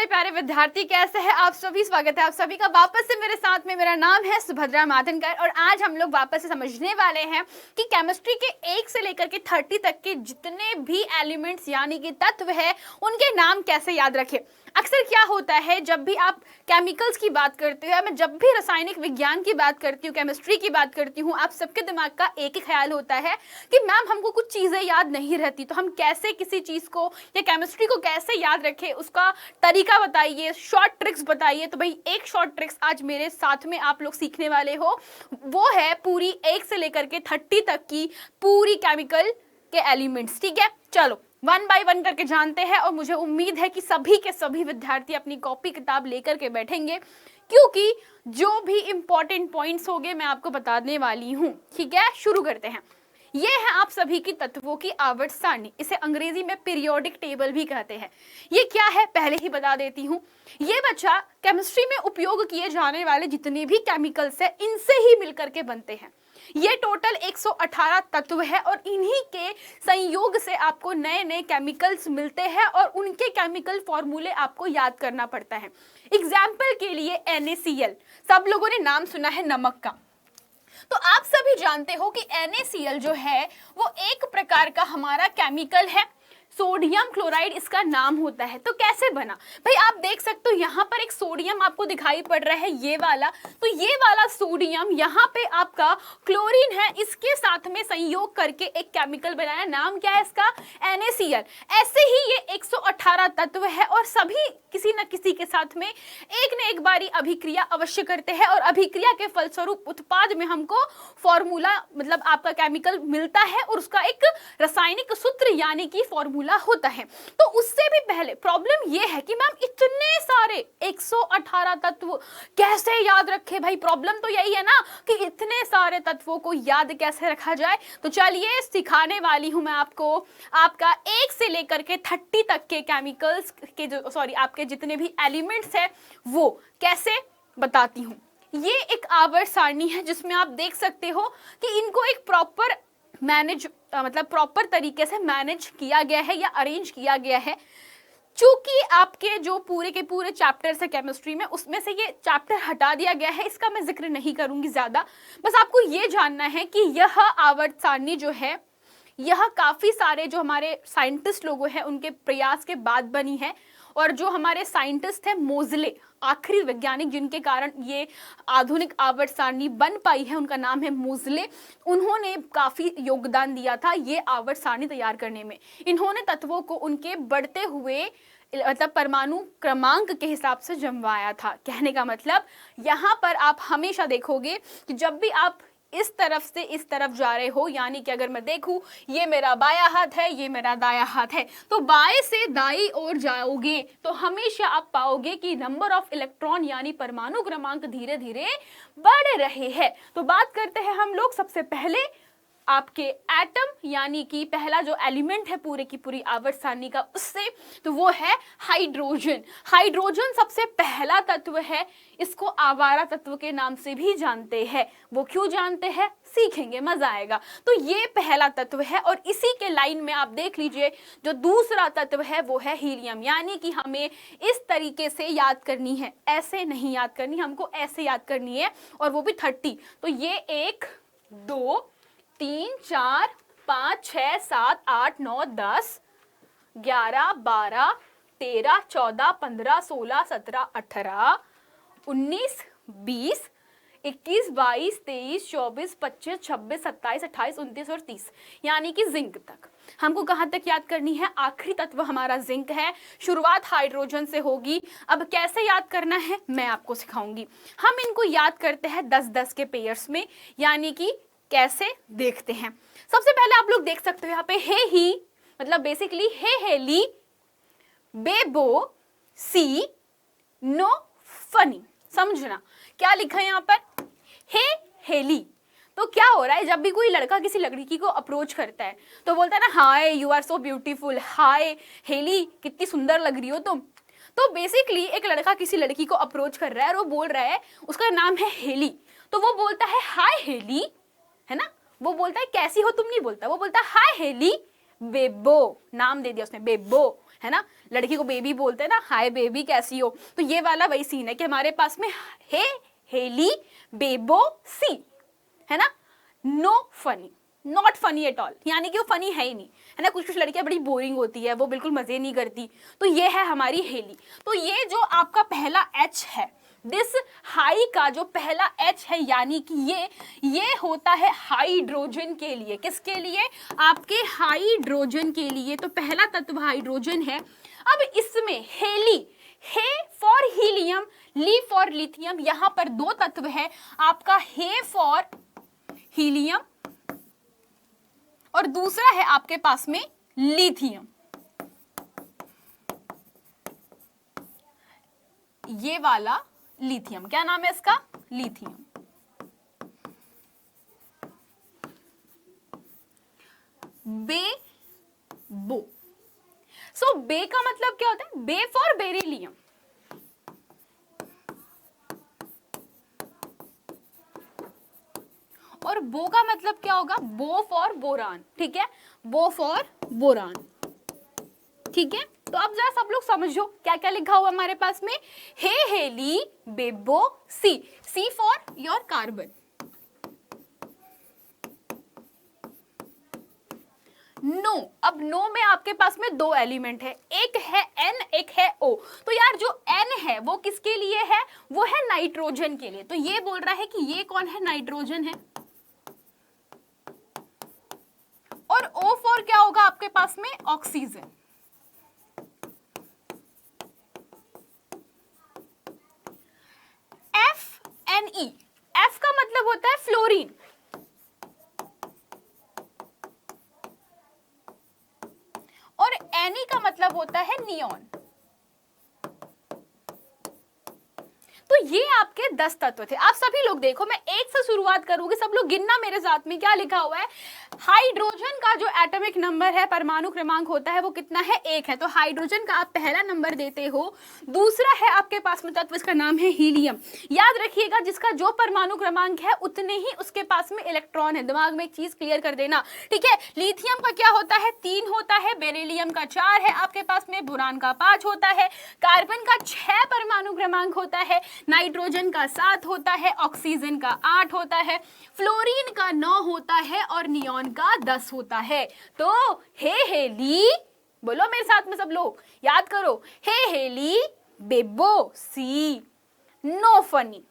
प्यारे प्यारे विद्यार्थी, कैसे हैं आप सभी। स्वागत है आप सभी का वापस से मेरे साथ में। मेरा नाम है सुभद्रा माधनकर और आज हम लोग वापस से समझने वाले हैं कि केमिस्ट्री के 1 से लेकर के 30 तक के जितने भी एलिमेंट्स यानी कि तत्व है उनके नाम कैसे याद रखें। अक्सर क्या होता है, जब भी आप केमिकल्स की बात करते हो, मैं जब भी रासायनिक विज्ञान की बात करती हूँ, केमिस्ट्री की बात करती हूँ, आप सबके दिमाग का एक ही ख्याल होता है कि मैम हमको कुछ चीज़ें याद नहीं रहती, तो हम कैसे किसी चीज़ को या केमिस्ट्री को कैसे याद रखें, उसका तरीका बताइए, शॉर्ट ट्रिक्स बताइए। तो भाई एक शॉर्ट ट्रिक्स आज मेरे साथ में आप लोग सीखने वाले हो, वो है पूरी 1 से लेकर के 30 तक की पूरी केमिकल के एलिमेंट्स। ठीक है, चलो 1 बाय 1 करके जानते हैं और मुझे उम्मीद है कि सभी के सभी विद्यार्थी अपनी कॉपी किताब लेकर के बैठेंगे, क्योंकि जो भी इंपॉर्टेंट पॉइंट्स होंगे मैं आपको बताने वाली हूँ। ठीक है, शुरू करते हैं। ये है आप सभी की तत्वों की आवर्त सारणी, इसे अंग्रेजी में पीरियोडिक टेबल भी कहते हैं। ये क्या है पहले ही बता देती हूँ। ये बच्चा केमिस्ट्री में उपयोग किए जाने वाले जितने भी केमिकल्स हैं इनसे ही मिलकर के बनते हैं। ये टोटल 118 तत्व है और इन्हीं के संयोग से आपको नए नए केमिकल्स मिलते हैं और उनके केमिकल फॉर्मूले आपको याद करना पड़ता है। एग्जाम्पल के लिए NaCl, सब लोगों ने नाम सुना है नमक का। तो आप सभी जानते हो कि NaCl जो है वो एक प्रकार का हमारा केमिकल है, सोडियम क्लोराइड इसका नाम होता है। तो कैसे बना भाई, आप देख सकते हो यहाँ पर एक सोडियम आपको दिखाई पड़ रहा है, ये वाला। तो ये वाला सोडियम यहाँ पे आपका क्लोरीन है, इसके साथ में संयोग करके एक केमिकल बनाया, नाम क्या है इसका, NaCl। ऐसे ही ये 118 तत्व है और सभी किसी न किसी के साथ में एक न एक बारी अभिक्रिया अवश्य करते हैं और अभिक्रिया के फलस्वरूप उत्पाद में हमको फॉर्मूला मतलब आपका केमिकल मिलता है और उसका एक रासायनिक सूत्र यानी कि फॉर्मूला होता है। तो उससे भी पहले प्रॉब्लम ये है कि मैम इतने सारे 118 तत्व कैसे याद रखे। भाई प्रॉब्लम तो यही है ना कि इतने सारे तत्वों को याद कैसे रखा जाए। तो चलिए सिखाने वाली हूं मैं आपको, आपका 1 से लेकर के 30 तक के केमिकल्स के जो आपके जितने भी एलिमेंट्स है वो कैसे बताती हूँ। ये एक आवर्त सारणी है जिसमें आप देख सकते हो कि इनको एक प्रॉपर मतलब प्रॉपर तरीके से मैनेज किया गया है या अरेंज किया गया है। चूंकि आपके जो पूरे के पूरे चैप्टर्स है केमिस्ट्री में, उसमें से ये चैप्टर हटा दिया गया है, इसका मैं जिक्र नहीं करूंगी ज्यादा। बस आपको ये जानना है कि यह आवर्त सारणी जो है यह काफी सारे जो हमारे साइंटिस्ट लोगों हैं उनके प्रयास के बाद बनी है। और जो हमारे साइंटिस्ट हैं मोज़ले, आखिरी वैज्ञानिक जिनके कारण ये आधुनिक आवर्त सारणी बन पाई है, उनका नाम है मोज़ले। उन्होंने काफी योगदान दिया था ये आवर्त सारणी तैयार करने में। इन्होंने तत्वों को उनके बढ़ते हुए मतलब परमाणु क्रमांक के हिसाब से जमवाया था। कहने का मतलब यहाँ पर आप हमेशा देखोगे कि जब भी आप इस तरफ से इस तरफ जा रहे हो, यानी कि अगर मैं देखूं ये मेरा बायां हाथ है, ये मेरा दायां हाथ है, तो बाएं से दाईं ओर जाओगे तो हमेशा आप पाओगे कि नंबर ऑफ इलेक्ट्रॉन यानी परमाणु क्रमांक धीरे धीरे बढ़ रहे हैं। तो बात करते हैं हम लोग सबसे पहले आपके एटम यानी कि पहला जो एलिमेंट है पूरे की पूरी आवर्त सारणी का, उससे तो वो है हाइड्रोजन। हाइड्रोजन सबसे पहला तत्व है, इसको आवारा तत्व के नाम से भी जानते हैं। वो क्यों जानते हैं सीखेंगे, मजा आएगा। तो ये पहला तत्व है और इसी के लाइन में आप देख लीजिए जो दूसरा तत्व है वो है हीलियम, यानी कि हमें इस तरीके से याद करनी है, ऐसे नहीं याद करनी, हमको ऐसे याद करनी है और वो भी 30। तो ये 1 2 3 4 5 6 7 8 9 10 11 12 13 14 15 16 17 18 19 20 21 22 23 24 25 26 27 28 29 और 30, यानी कि जिंक तक। हमको कहाँ तक याद करनी है, आखिरी तत्व हमारा जिंक है। शुरुआत हाइड्रोजन से होगी। अब कैसे याद करना है मैं आपको सिखाऊंगी। हम इनको याद करते हैं 10-10 के पेयर्स में, यानी कि कैसे देखते हैं। सबसे पहले आप लोग देख सकते हो यहाँ पे हे ही मतलब बेसिकली हे हेली बेबो सी नो फनी। समझना क्या लिखा है यहाँ पर, हे हेली। तो क्या हो रहा है, जब भी कोई लड़का किसी लड़की को अप्रोच करता है तो बोलता है ना, hi you are so beautiful, hi हेली कितनी सुंदर लग रही हो तुम। तो बेसिकली एक लड़का किसी लड़की को अप्रोच कर रहा है और वो बोल रहा है, उसका नाम है हेली, तो वो बोलता है हाय हेली, है ना। वो बोलता है कैसी हो तुम नहीं बोलता, वो बोलता है हाय हेली बेबो, नाम दे दिया उसने बेबो, है ना, लड़की को बेबी बोलते हैं ना, हाय बेबी कैसी हो, तो ये वाला वही सीन है कि हमारे पास में हे, हेली, बेबो, सी, है ना, no funny, not funny at all, यानी कि वो फनी है ही नहीं, है ना। कुछ कुछ लड़कियां बड़ी बोरिंग होती है, वो बिल्कुल मजे नहीं करती, तो ये है हमारी हेली। तो ये जो आपका पहला एच है, दिस हाई का जो पहला एच है, यानी कि ये होता है हाइड्रोजन के लिए। किसके लिए? आपके हाइड्रोजन के लिए। तो पहला तत्व हाइड्रोजन है। अब इसमें हेली, He for helium, Li for lithium, यहां पर दो तत्व है, आपका हे फॉर हीलियम और दूसरा है आपके पास में लिथियम। ये वाला लिथियम, क्या नाम है इसका? लिथियम। बे, बो। सो बे का मतलब क्या होता है? बे फॉर बेरिलियम, और बो का मतलब क्या होगा? बो फॉर बोरान, ठीक है, बो फॉर बोरान, ठीक है। तो अब जरा सब लोग समझो क्या क्या लिखा हुआ हमारे पास में, हे, हेली, बेबो, C, C for your carbon. No, अब नो में आपके पास में दो एलिमेंट है, एक है N, एक है O। तो यार जो N है वो किसके लिए है? वो है नाइट्रोजन के लिए। तो ये बोल रहा है कि ये कौन है? नाइट्रोजन है। और O फॉर क्या होगा आपके पास में? ऑक्सीजन। FNE, F का मतलब होता है फ्लोरीन, और Ne का मतलब होता है नियॉन। तो ये आपके 10 तत्व थे। आप सभी लोग देखो, मैं एक से शुरुआत करूंगी, सब लोग गिनना मेरे साथ में। क्या लिखा हुआ है? हाइड्रोजन का जो एटॉमिक नंबर है, परमाणु क्रमांक होता है, वो कितना है? 1 है। तो हाइड्रोजन का आप पहला नंबर देते हो। दूसरा है आपके पास में तत्व, इसका नाम है हीलियम। याद रखिएगा, जिसका जो परमाणु क्रमांक है उतने ही उसके पास में इलेक्ट्रॉन है। दिमाग में एक चीज क्लियर कर देना, ठीक है। लिथियम का क्या होता है? 3 होता है। बेरिलियम का 4 है आपके पास में। बोरान का 5 होता है। कार्बन का 6 परमाणु क्रमांक होता है। नाइट्रोजन का 7 होता है। ऑक्सीजन का 8 होता है। फ्लोरीन का 9 होता है और नियॉन का 10 होता है। तो हे, हेली, बोलो मेरे साथ में सब लोग, याद करो, हे, हेली, बेबो, सी, नो फनी,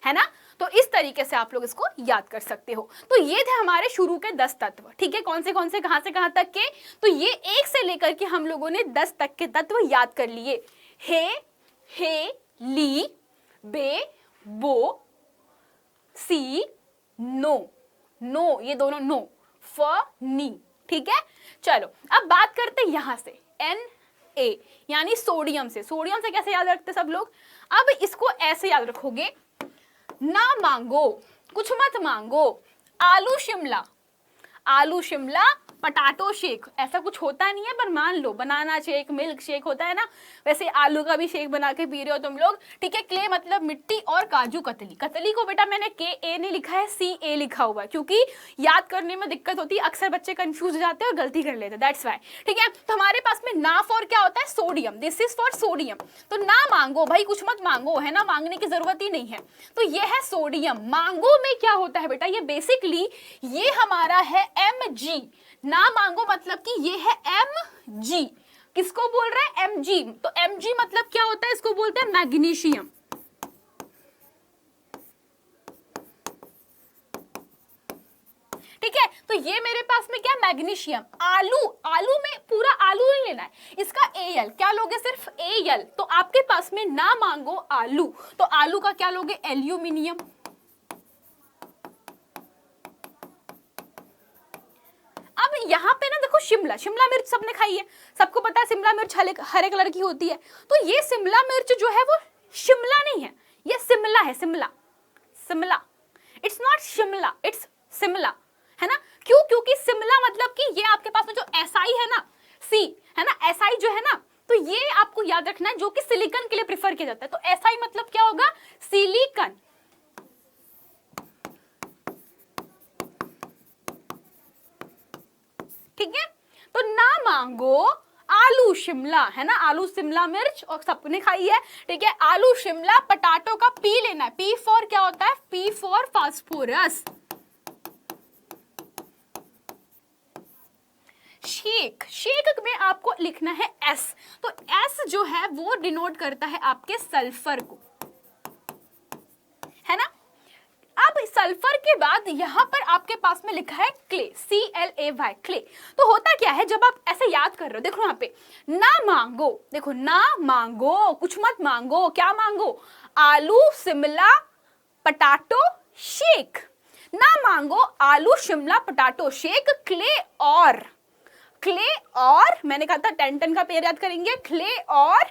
है ना। तो इस तरीके से आप लोग इसको याद कर सकते हो। तो ये थे हमारे शुरू के 10 तत्व, ठीक है। कौन से कहां से कहां तक के? तो ये 1 से लेकर के हम लोगों ने 10 तक के तत्व याद कर लिए। हे, ली, बे, बो, सी, नो, नो, ये दोनों नो, फनी, ठीक है। चलो अब बात करते हैं यहां से Na, यानी सोडियम से। सोडियम से कैसे याद रखते सब लोग? अब इसको ऐसे याद रखोगे, ना मांगो, कुछ मत मांगो, आलू शिमला, आलू शिमला, पटाटो शेक, ऐसा कुछ होता नहीं है, पर मान लो बनाना शेक, मिल्क शेक होता है ना, वैसे आलू का भी शेक बना के पी रहे हो तुम लोग, ठीक है। क्ले मतलब मिट्टी, और काजू कतली। कतली को बेटा मैंने KA नहीं लिखा है, CA लिखा हुआ है, क्योंकि याद करने में दिक्कत होती है, अक्सर बच्चे कंफ्यूज हो जाते हैं और गलती कर लेते हैं, दैट्स व्हाई, ठीक है। तो हमारे पास में ना फॉर क्या होता है? Sodium, this is for sodium. तो ना मांगो भाई, कुछ मत मांगो, है ना, मांगने की जरूरत ही नहीं है। तो ये है सोडियम। मांगो में क्या होता है बेटा? ये बेसिकली ये हमारा है Mg। ना मांगो मतलब कि ये है Mg। किसको बोल रहा है? Mg। तो Mg मतलब क्या होता है? इसको बोलते हैं मैग्नीशियम, ठीक है। तो ये मेरे पास में क्या? मैग्नीशियम। आलू, आलू में पूरा आलू नहीं लेना है, इसका Al, क्या लोगे? सिर्फ Al। तो आपके पास में ना मांगो आलू, तो आलू का क्या लोगे? एल्यूमिनियम। अब यहाँ पे ना देखो, शिमला, शिमला मिर्च सबने खाई है, सबको पता है शिमला मिर्च हरे कलर की होती है। तो ये शिमला मिर्च जो है वो शिमला नहीं है, ये शिमला है, Shimla, Shimla. It's not Shimla, it's Shimla, है ना। क्यों? क्योंकि शिमला मतलब कि ये आपके पास में जो SI है ना, सी, है ना, SI जो है ना, तो ये आपको याद रखना है, जो कि सिलिकॉन के लिए प्रेफर किया जाता है। तो SI मतलब क्या होगा? सिलिकॉन, ठीक है। तो ना मांगो आलू शिमला, है ना, आलू शिमला मिर्च और सबने खाई है, ठीक है। आलू शिमला पटाटो का पी लेना है, पी फॉर क्या होता है, P for phosphorus. Shake, shake में आपको लिखना है एस, तो एस जो है वो डिनोट करता है आपके सल्फर को, है ना। अब सल्फर के बाद यहां पर आपके पास में लिखा है क्ले, CLAY, क्ले। तो होता क्या है जब आप ऐसे याद कर रहे हो, देखो यहाँ पे ना मांगो, देखो ना मांगो, कुछ मत मांगो, क्या मांगो, आलू शिमला पटाटो शेक, ना मांगो आलू शिमला पटाटो शेक, क्ले और मैंने कहा था 10 का पेयर याद करेंगे, क्ले और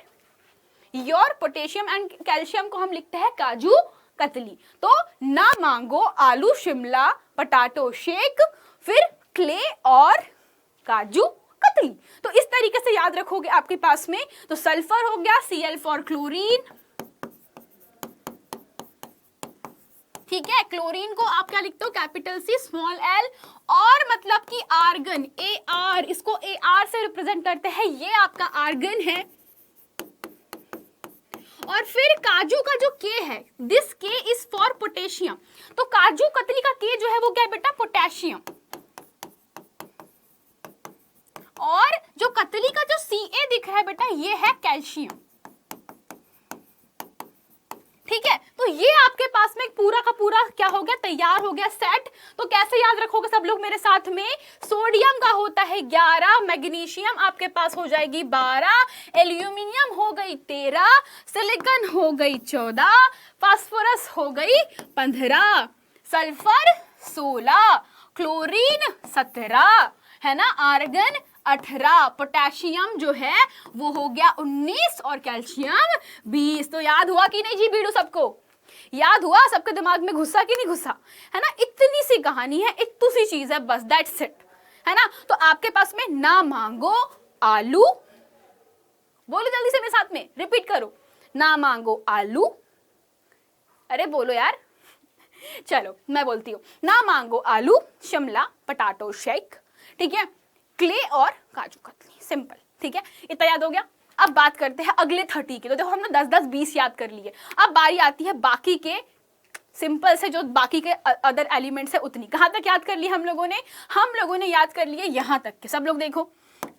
योर पोटेशियम एंड कैल्शियम को हम लिखते हैं काजू कतली। तो ना मांगो आलू शिमला पटाटो शेक, फिर क्ले और काजू कतली। तो इस तरीके से याद रखोगे आपके पास में। तो सल्फर हो गया, Cl फॉर क्लोरीन, ठीक है। क्लोरीन को आप क्या लिखते हो, कैपिटल C स्मॉल l, और मतलब कि आर्गन, Ar, इसको Ar से रिप्रेजेंट करते हैं, ये आपका आर्गन है। और फिर काजू का जो के है, दिस के इज फॉर पोटेशियम, तो काजू कतली का के जो है वो क्या है बेटा, पोटेशियम। और जो कतली का जो Ca दिख रहा है बेटा, ये है कैल्शियम, ठीक है। तो ये आपके पास में पूरा का पूरा क्या हो गया, तैयार हो गया सेट। तो कैसे याद रखोगे सब लोग मेरे साथ में, सोडियम का होता है 11, मैग्नीशियम आपके पास हो जाएगी 12, एल्यूमिनियम हो गई 13, सिलिकॉन हो गई 14, फास्फोरस हो गई 15, सल्फर 16, क्लोरीन 17, है ना, आर्गन 18, पोटेशियम जो है वो हो गया 19 और कैल्शियम 20। तो याद हुआ कि नहीं जी बीड़ू, सबको याद हुआ, सबके दिमाग में घुसा कि नहीं घुसा, है ना। इतनी सी कहानी है, इतनी सी चीज है, बस दैट्स इट, है ना। तो आपके पास में ना मांगो आलू, बोलो जल्दी से मेरे साथ में, रिपीट करो, ना मांगो आलू, अरे बोलो यार, चलो मैं बोलती हूँ, ना मांगो आलू शिमला पटाटो शेक, ठीक है, क्ले और काजू कतली, सिंपल, ठीक है। इतना याद हो गया। अब बात करते हैं अगले 30 की। तो देखो हमने 10-10-20 याद कर लिए, अब बारी आती है बाकी के सिंपल से, जो बाकी के अदर एलिमेंट्स है उतनी। कहाँ तक याद कर लिए हम लोगों ने याद कर लिए यहाँ तक के, सब लोग देखो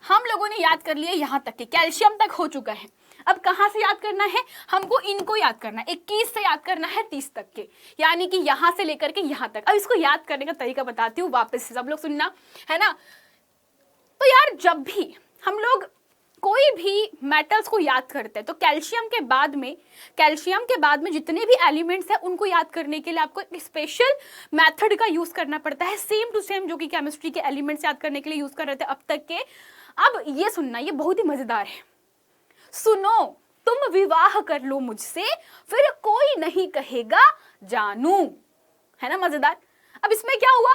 हम लोगों ने याद कर लिए यहाँ तक के, कैल्शियम तक हो चुका है। अब कहाँ से याद करना है हमको, इनको याद करना है, 21 से याद करना है 30 तक के, यानी कि यहाँ से लेकर के यहाँ तक। अब इसको याद करने का तरीका बताती हूँ वापस से, सब लोग सुनना, है ना। तो यार जब भी हम लोग कोई भी मेटल्स को याद करते हैं तो कैल्शियम के बाद में जितने भी एलिमेंट्स हैं उनको याद करने के लिए आपको एक स्पेशल मेथड का यूज करना पड़ता है, सेम टू सेम जो कि केमिस्ट्री के एलिमेंट्स याद करने के लिए यूज कर रहे थे अब तक के। अब ये सुनना, ये बहुत ही मजेदार है, सुनो, तुम विवाह कर लो मुझसे, फिर कोई नहीं कहेगा जानू, है ना, मजेदार। अब इसमें क्या हुआ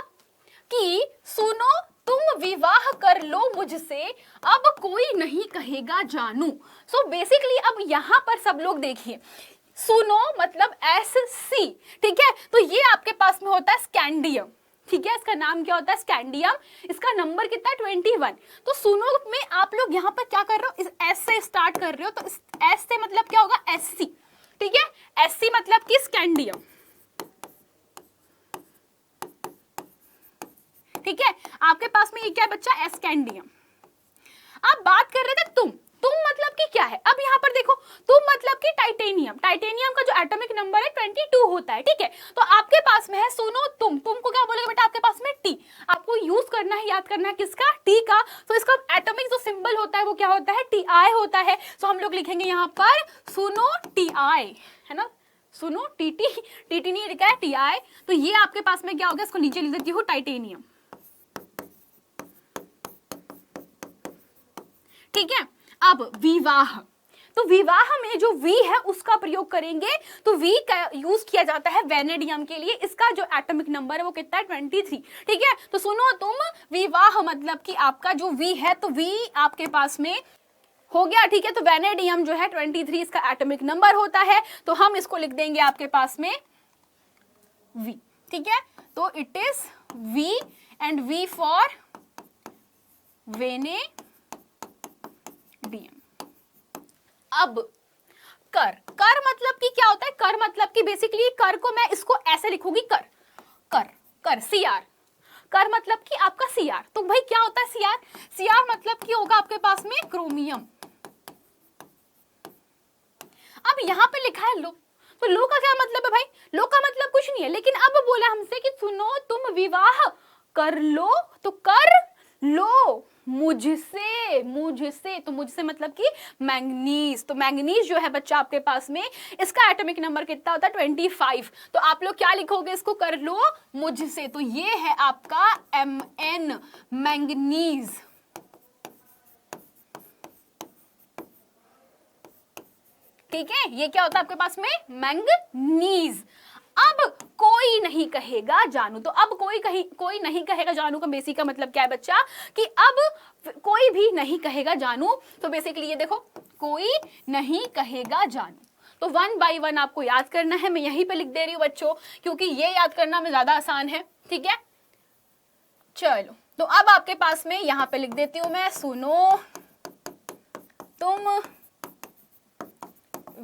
कि सुनो तुम विवाह कर लो मुझसे, अब कोई नहीं कहेगा जानू। सो बेसिकली अब यहां पर सब लोग देखिए, सुनो मतलब SC, ठीक है। तो ये आपके पास में होता है स्कैंडियम, ठीक है, इसका नाम क्या होता है स्कैंडियम, इसका नंबर कितना है 21। तो सुनो में आप लोग यहाँ पर क्या कर रहे हो, इस S से स्टार्ट कर रहे हो, तो S से मतलब क्या होगा SC, ठीक है, SC मतलब कि स्कैंडियम, ठीक है। आपके पास में ये क्या है बच्चा, स्कैंडियम। आप बात कर रहे थे तुम मतलब कि क्या है, अब यहाँ पर देखो, तुम मतलब कि टाइटेनियम का जो एटॉमिक नंबर है 22 होता है, ठीक है। तो आपके पास में है सुनो तुमको क्या बोलेगा बेटा, आपके पास में T, आपको यूज करना है, याद करना है किसका, T का। तो इसका एटॉमिक जो सिंबल होता है वो क्या होता है, Ti होता है। तो हम लोग लिखेंगे यहाँ पर सुनो Ti, है ना, सुनो TT नहीं लिखा है, Ti। तो ये आपके पास में क्या होगा, इसको नीचे लिख देती हूँ टाइटेनियम, ठीक है। अब विवाह, तो विवाह में जो वी है उसका प्रयोग करेंगे, तो वी का यूज किया जाता है वेनेडियम के लिए, इसका जो एटॉमिक नंबर है वो कितना है 23, ठीक है। तो सुनो तुम विवाह मतलब कि आपका जो वी है, तो वी आपके पास में हो गया, ठीक है। तो वेनेडियम जो है 23 इसका एटॉमिक नंबर होता है, तो हम इसको लिख देंगे आपके पास में वी, ठीक है। तो it is V and V for वेने सोडियम। अब कर, कर मतलब कि क्या होता है? कर मतलब कि बेसिकली कर को मैं इसको ऐसे लिखूंगी, कर कर कर, सीआर। कर मतलब कि आपका सीआर। तो भाई क्या होता है सीआर? सीआर मतलब कि होगा आपके पास में क्रोमियम। अब यहां पे लिखा है लो, तो लो का क्या मतलब है भाई? लो का मतलब कुछ नहीं है, लेकिन अब बोला हमसे कि सुनो तुम विवाह कर लो, तो कर लो मुझसे, मुझसे। तो मुझसे मतलब कि मैंगनीज। तो मैंगनीज जो है बच्चा आपके पास में, इसका एटॉमिक नंबर कितना होता है? 25। तो आप लोग क्या लिखोगे इसको? कर लो मुझसे। तो ये है आपका Mn, मैंगनीज। ठीक है, ये क्या होता है आपके पास में? मैंगनीज। अब कोई नहीं कहेगा जानू। तो अब कोई नहीं कहेगा जानू का बेसिक का मतलब क्या है बच्चा? कि अब कोई भी नहीं कहेगा जानू। तो बेसिकली ये देखो, कोई नहीं कहेगा जानू। तो 1 बाय 1 आपको याद करना है। मैं यहीं पे लिख दे रही हूँ बच्चों, क्योंकि ये याद करना में ज्यादा आसान है। ठीक है, चलो तो अब आपके पास में यहां पे लिख देती हूं मैं, सुनो तुम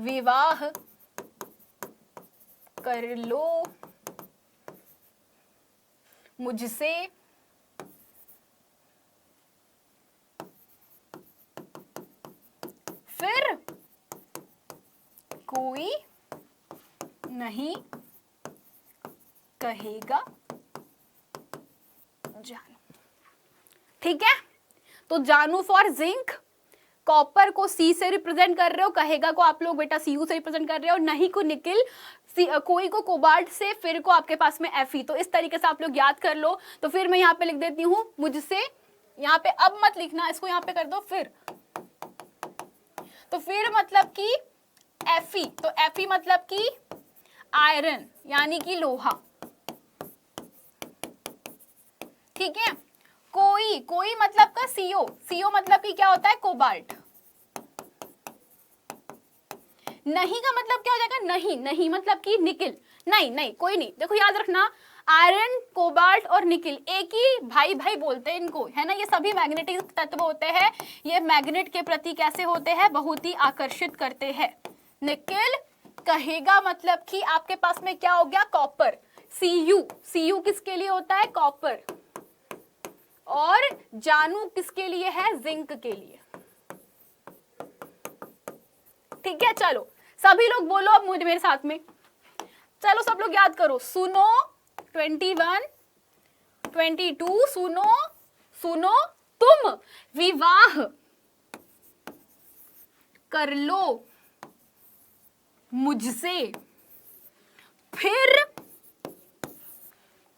विवाह कर लो मुझसे, फिर कोई नहीं कहेगा जानू। ठीक है, तो जानू फॉर जिंक, कॉपर को सी से रिप्रेजेंट कर रहे हो, कहेगा को आप लोग बेटा सीयू से रिप्रेजेंट कर रहे हो, नहीं को निकिल, कोई को कोबाल्ट से, फिर को आपके पास में एफई। तो इस तरीके से आप लोग याद कर लो। तो फिर मैं यहाँ पे लिख देती हूँ मुझसे, यहाँ पे अब मत लिखना, इसको यहाँ पे कर दो फिर। तो फिर मतलब कि एफई, तो एफई मतलब कि आयरन यानी कि लोहा। ठीक है, कोई, कोई मतलब का सीओ, सीओ मतलब कि क्या होता है? कोबाल्ट। नहीं का मतलब क्या हो जाएगा? नहीं, नहीं मतलब कि निकिल। नहीं नहीं, कोई नहीं। देखो याद रखना, आयरन, कोबाल्ट और निकिल एक ही भाई भाई बोलते हैं इनको, है ना। ये सभी मैग्नेटिक तत्व होते हैं। ये मैग्नेट के प्रति कैसे होते हैं? बहुत ही आकर्षित करते हैं। निकिल कहेगा मतलब कि आपके पास में क्या हो गया? कॉपर। सीयू, सीयू किसके लिए होता है? कॉपर। और जानू किसके लिए है? जिंक के लिए। ठीक है, चलो सभी लोग बोलो अब मुझे मेरे साथ में। चलो सब लोग याद करो, सुनो 21, 22, सुनो, सुनो तुम विवाह कर लो मुझसे, फिर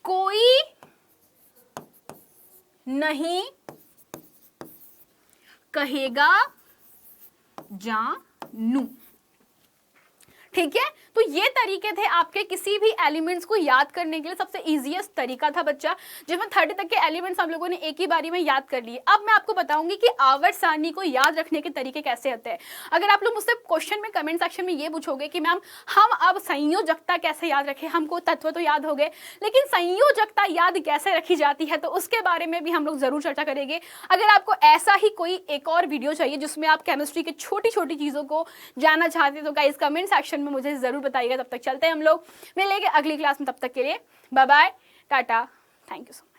कोई नहीं कहेगा जानू। ठीक है, तो ये तरीके थे आपके किसी भी एलिमेंट्स को याद करने के लिए। सबसे इजीएस्ट तरीका था बच्चा, जिसमें 30 तक के एलिमेंट्स हम लोगों ने एक ही बारी में याद कर लिए। अब मैं आपको बताऊंगी कि आवर्त सारणी को याद रखने के तरीके कैसे होते हैं। अगर आप लोग मुझसे क्वेश्चन में, कमेंट सेक्शन में ये पूछोगे कि मैम हम अब संयोजकता कैसे याद रखें, हमको तत्व तो याद हो गए, लेकिन संयोजकता याद कैसे रखी जाती है, तो उसके बारे में भी हम लोग जरूर चर्चा करेंगे। अगर आपको ऐसा ही कोई एक और वीडियो चाहिए जिसमें आप केमिस्ट्री की छोटी छोटी चीजों को जानना चाहते हैं, तो गाइस कमेंट सेक्शन में मुझे जरूर बताइएगा। तब तक चलते हैं हम लोग, मिलेंगे अगली क्लास में। तब तक के लिए bye bye, tata, thank you so much.